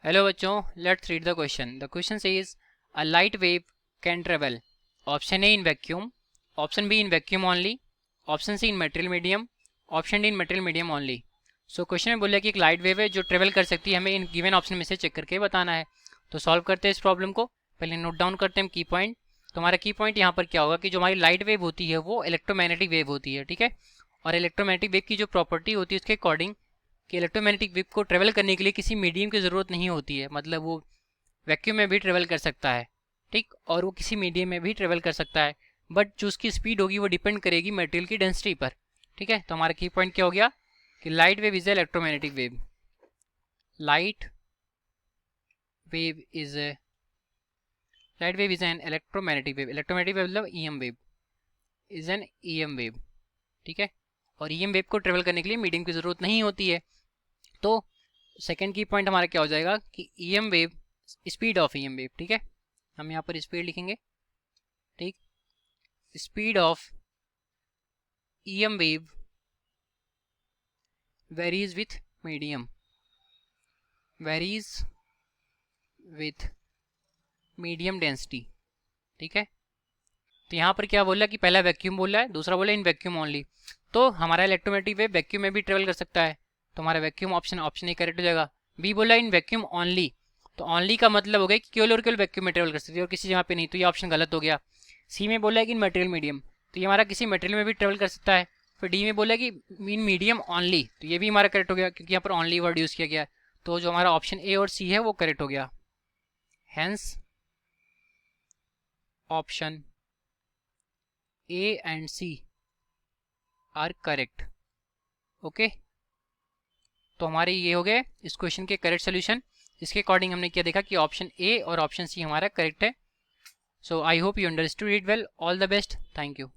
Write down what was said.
Hello बच्चों, let's read the question. The question says a light wave can travel option A in vacuum, option B in vacuum only, option C in material medium, option D in material medium only. So question में बोला कि एक light wave है जो travel कर सकती है, हमें इन गिवन ऑप्शन में से चेक करके बताना है. तो सॉल्व करते हैं इस प्रॉब्लम को. पहले नोट डाउन करते हैं हम की पॉइंट. तो हमारा की पॉइंट यहाँ पर क्या होगा कि जो हमारी लाइट वेव होती है वो इलेक्ट्रोमैग्नेटिक वेव होती है, ठीक है. और इलेक्ट्रोमैग्नेटिक वेव की जो प्रॉपर्टी होती है उसके अकॉर्डिंग कि इलेक्ट्रोमैग्नेटिक वेव को ट्रेवल करने के लिए किसी मीडियम की ज़रूरत नहीं होती है. मतलब वो वैक्यूम में भी ट्रेवल कर सकता है, ठीक, और वो किसी मीडियम में भी ट्रेवल कर सकता है. बट जो उसकी स्पीड होगी वो डिपेंड करेगी मटेरियल की डेंसिटी पर, ठीक है. तो हमारा की पॉइंट क्या हो गया कि light wave is a electromagnetic wave. Light wave is a light wave is an electromagnetic wave. Electromagnetic wave मतलब EM wave is an EM wave, ठीक है. और ईएम वेव को ट्रेवल करने के लिए मीडियम की ज़रूरत नहीं होती है. तो सेकेंड की पॉइंट हमारा क्या हो जाएगा कि EM wave, speed of EM wave, ठीक है. हम यहाँ पर स्पीड लिखेंगे, ठीक. Speed of EM wave varies with medium, varies with medium density, ठीक है. तो यहाँ पर क्या बोला कि पहला वैक्यूम बोला है, दूसरा बोला इन वैक्यूम ओनली. तो हमारा इलेक्ट्रोमैग्नेटिक वेव वैक्यूम में भी ट्रेवल कर सकता है, तो हमारा वैक्यूम ऑप्शन ए करेक्ट हो जाएगा. बी बोला इन वैक्यूम ओनली, तो ओनली का मतलब हो गया कि केवल और केवल वैक्यूम में ट्रेवल कर सकती है और किसी जगह पे नहीं, तो ये ऑप्शन गलत हो गया. सी में बोला है कि इन मटेरियल मीडियम, तो ये हमारा किसी मटेरियल में भी ट्रेवल कर सकता है. फिर डी में बोला कि इन मीडियम ओनली, तो ये भी हमारा करेक्ट हो गया क्योंकि यहाँ पर ओनली वर्ड यूज़ किया गया. तो जो हमारा ऑप्शन ए और सी है वो करेक्ट हो गया. Hence option A and C are correct. Okay, तो हमारे ये हो गए इस क्वेश्चन के करेक्ट सोल्यूशन. इसके अकॉर्डिंग हमने क्या देखा कि ऑप्शन ए और ऑप्शन सी हमारा करेक्ट है. So I hope you understood it well. All the best. Thank you.